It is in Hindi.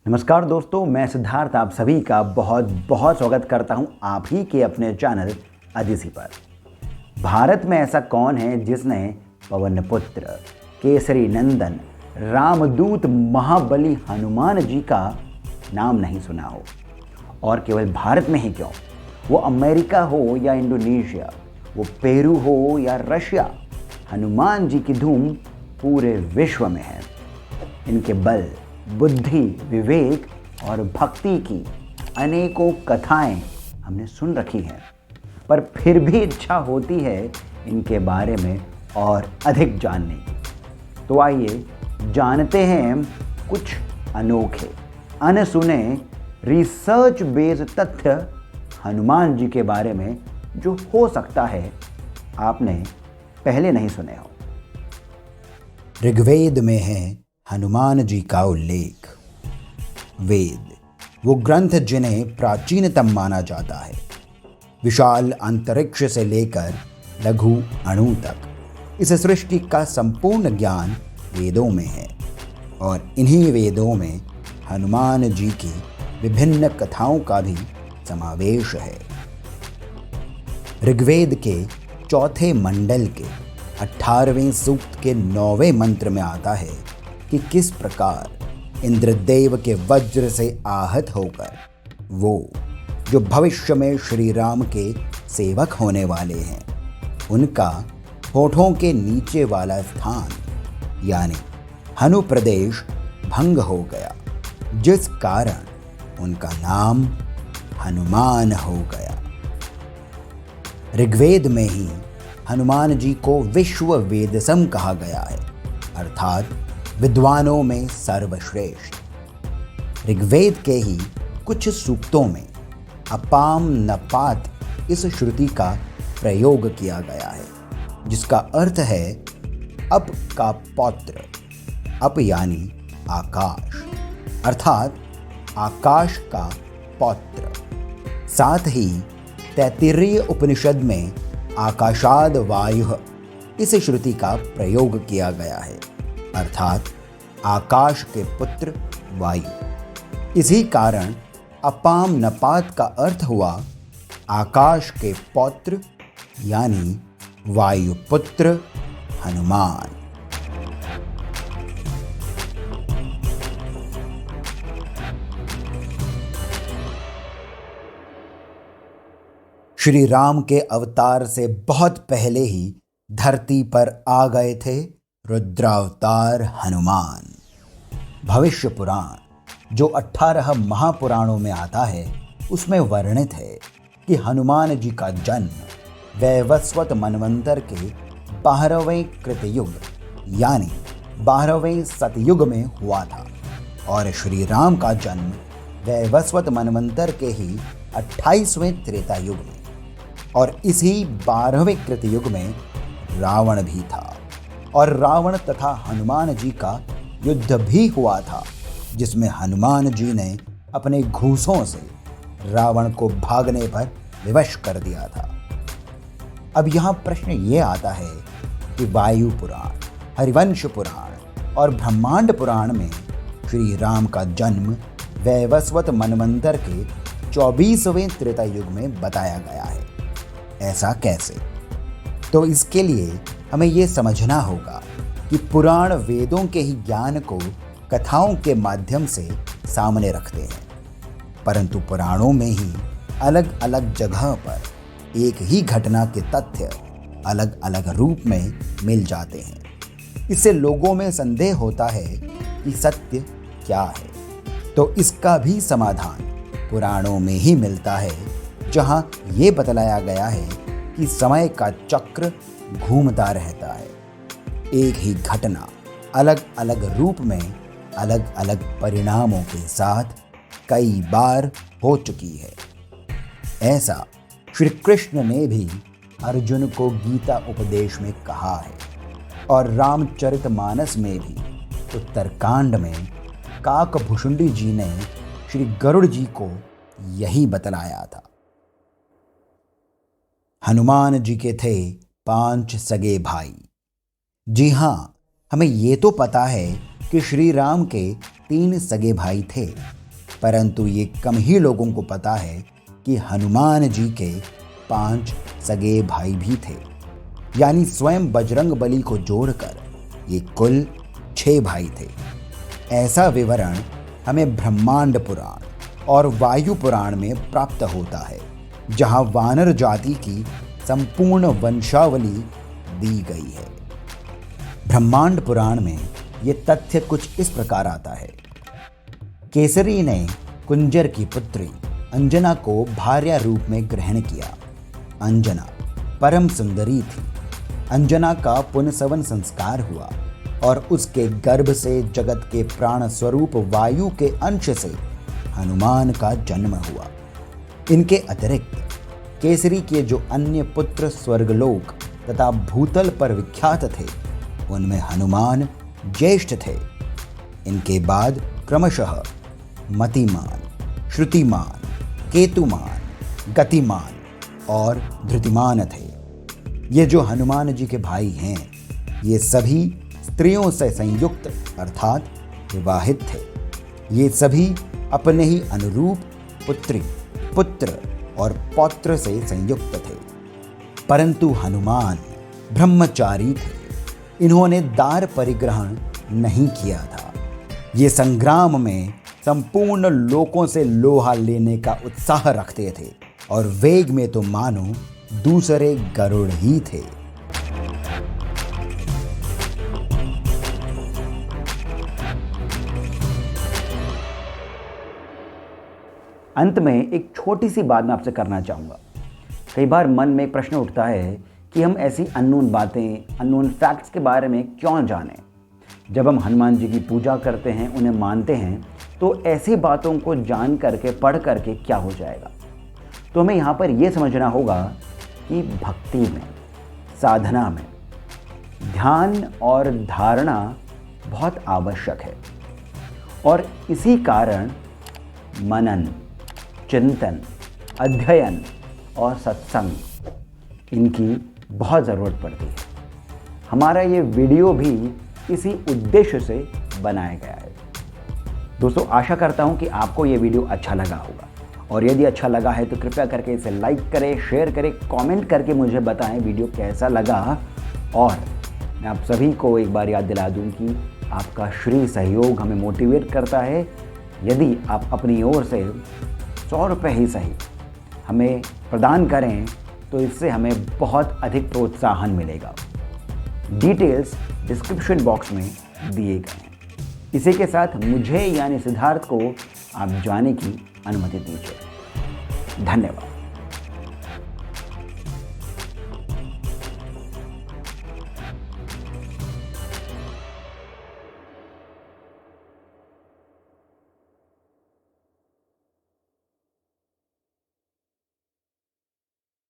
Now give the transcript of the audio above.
नमस्कार दोस्तों, मैं सिद्धार्थ आप सभी का बहुत बहुत स्वागत करता हूं आप ही के अपने चैनल अदिति पर। भारत में ऐसा कौन है जिसने पवन पुत्र, केसरी नंदन, रामदूत, महाबली हनुमान जी का नाम नहीं सुना हो? और केवल भारत में ही क्यों, वो अमेरिका हो या इंडोनेशिया, वो पेरू हो या रशिया, हनुमान जी की धूम पूरे विश्व में है। इनके बल, बुद्धि, विवेक और भक्ति की अनेकों कथाएं हमने सुन रखी हैं, पर फिर भी इच्छा होती है इनके बारे में और अधिक जानने की। तो आइए जानते हैं कुछ अनोखे, अनसुने, रिसर्च बेस्ड तथ्य हनुमान जी के बारे में जो हो सकता है आपने पहले नहीं सुने हो। ऋग्वेद में है हनुमान जी का उल्लेख। वेद वो ग्रंथ जिन्हें प्राचीनतम माना जाता है। विशाल अंतरिक्ष से लेकर लघु अणु तक इस सृष्टि का संपूर्ण ज्ञान वेदों में है और इन्हीं वेदों में हनुमान जी की विभिन्न कथाओं का भी समावेश है। ऋग्वेद के चौथे मंडल के 18वें सूक्त के 9वें मंत्र में आता है कि किस प्रकार इंद्रदेव के वज्र से आहत होकर वो जो भविष्य में श्री राम के सेवक होने वाले हैं, उनका होठों के नीचे वाला स्थान यानी हनु प्रदेश भंग हो गया, जिस कारण उनका नाम हनुमान हो गया। ऋग्वेद में ही हनुमान जी को विश्व वेदसम कहा गया है, अर्थात विद्वानों में सर्वश्रेष्ठ। ऋग्वेद के ही कुछ सूक्तों में अपाम नपात इस श्रुति का प्रयोग किया गया है, जिसका अर्थ है अप का पौत्र। अप यानी आकाश, अर्थात आकाश का पौत्र। साथ ही तैत्तिरीय उपनिषद में आकाशाद वायु इस श्रुति का प्रयोग किया गया है, अर्थात आकाश के पुत्र वायु। इसी कारण अपाम नपात का अर्थ हुआ आकाश के पौत्र यानी वायुपुत्र हनुमान। श्री राम के अवतार से बहुत पहले ही धरती पर आ गए थे रुद्रावतार हनुमान। भविष्य पुराण जो 18 महापुराणों में आता है, उसमें वर्णित है कि हनुमान जी का जन्म वैवस्वत मनवंतर के 12वें कृतयुग यानी 12वें सतयुग में हुआ था और श्री राम का जन्म वैवस्वत मनवंतर के ही 28वें त्रेता युग में, और इसी 12वें कृतयुग में रावण भी था और रावण तथा हनुमान जी का युद्ध भी हुआ था, जिसमें हनुमान जी ने अपने घूंसों से रावण को भागने पर विवश कर दिया था। अब यहाँ प्रश्न ये आता है कि वायु पुराण, हरिवंश पुराण और ब्रह्मांड पुराण में श्री राम का जन्म वैवस्वत मनवंतर के 24वें त्रेता युग में बताया गया है। ऐसा कैसे? तो इसके लिए हमें ये समझना होगा कि पुराण वेदों के ही ज्ञान को कथाओं के माध्यम से सामने रखते हैं, परंतु पुराणों में ही अलग अलग जगह पर एक ही घटना के तथ्य अलग अलग रूप में मिल जाते हैं। इससे लोगों में संदेह होता है कि सत्य क्या है। तो इसका भी समाधान पुराणों में ही मिलता है, जहां ये बतलाया गया है कि समय का चक्र घूमता रहता है। एक ही घटना अलग अलग रूप में अलग अलग परिणामों के साथ कई बार हो चुकी है। ऐसा श्री कृष्ण ने भी अर्जुन को गीता उपदेश में कहा है और रामचरितमानस में भी उत्तरकांड में काकभुषुंडी जी ने श्री गरुड़ जी को यही बतलाया था। हनुमान जी के थे 5 सगे भाई। जी हाँ, हमें ये तो पता है कि श्री राम के 3 सगे भाई थे, परंतु ये कम ही लोगों को पता है कि हनुमान जी के 5 सगे भाई भी थे, यानी स्वयं बजरंग बली को जोड़कर ये कुल 6 भाई थे। ऐसा विवरण हमें ब्रह्मांड पुराण और वायु पुराण में प्राप्त होता है, जहां वानर जाति की संपूर्ण वंशावली दी गई है। ब्रह्मांड पुराण में ये तथ्य कुछ इस प्रकार आता है। केसरी ने कुंजर की पुत्री अंजना को भार्या रूप में ग्रहण किया। अंजना परम सुंदरी थी। अंजना का पुनसवन संस्कार हुआ और उसके गर्भ से जगत के प्राण स्वरूप वायु के अंश से हनुमान का जन्म हुआ। इनके अतिरिक्त केसरी के जो अन्य पुत्र स्वर्गलोक तथा भूतल पर विख्यात थे, उनमें हनुमान ज्येष्ठ थे। इनके बाद क्रमशः मतिमान, श्रुतिमान, केतुमान, गतिमान और धृतिमान थे। ये जो हनुमान जी के भाई हैं, ये सभी स्त्रियों से संयुक्त अर्थात विवाहित थे। ये सभी अपने ही अनुरूप पुत्री, पुत्र और पौत्र से संयुक्त थे। परंतु हनुमान ब्रह्मचारी थे। इन्होंने दार परिग्रहण नहीं किया था। ये संग्राम में संपूर्ण लोकों से लोहा लेने का उत्साह रखते थे और वेग में तो मानो दूसरे गरुड़ ही थे। अंत में एक छोटी सी बात मैं आपसे करना चाहूँगा। कई बार मन में एक प्रश्न उठता है कि हम ऐसी अननोन बातें, अननोन फैक्ट्स के बारे में क्यों जानें। जब हम हनुमान जी की पूजा करते हैं, उन्हें मानते हैं, तो ऐसी बातों को जान करके, पढ़ करके क्या हो जाएगा। तो हमें यहाँ पर यह समझना होगा कि भक्ति में, साधना में ध्यान और धारणा बहुत आवश्यक है और इसी कारण मनन, चिंतन, अध्ययन और सत्संग इनकी बहुत ज़रूरत पड़ती है। हमारा ये वीडियो भी इसी उद्देश्य से बनाया गया है। दोस्तों, आशा करता हूँ कि आपको ये वीडियो अच्छा लगा होगा और यदि अच्छा लगा है तो कृपया करके इसे लाइक करें, शेयर करें, कमेंट करके मुझे बताएं वीडियो कैसा लगा। और मैं आप सभी को एक बार याद दिला दूं कि आपका श्री सहयोग हमें मोटिवेट करता है। यदि आप अपनी ओर से 100 रुपये ही सही हमें प्रदान करें तो इससे हमें बहुत अधिक प्रोत्साहन मिलेगा। डिटेल्स डिस्क्रिप्शन बॉक्स में दिए गए हैं। इसी के साथ मुझे यानी सिद्धार्थ को आप जाने की अनुमति दीजिए। धन्यवाद।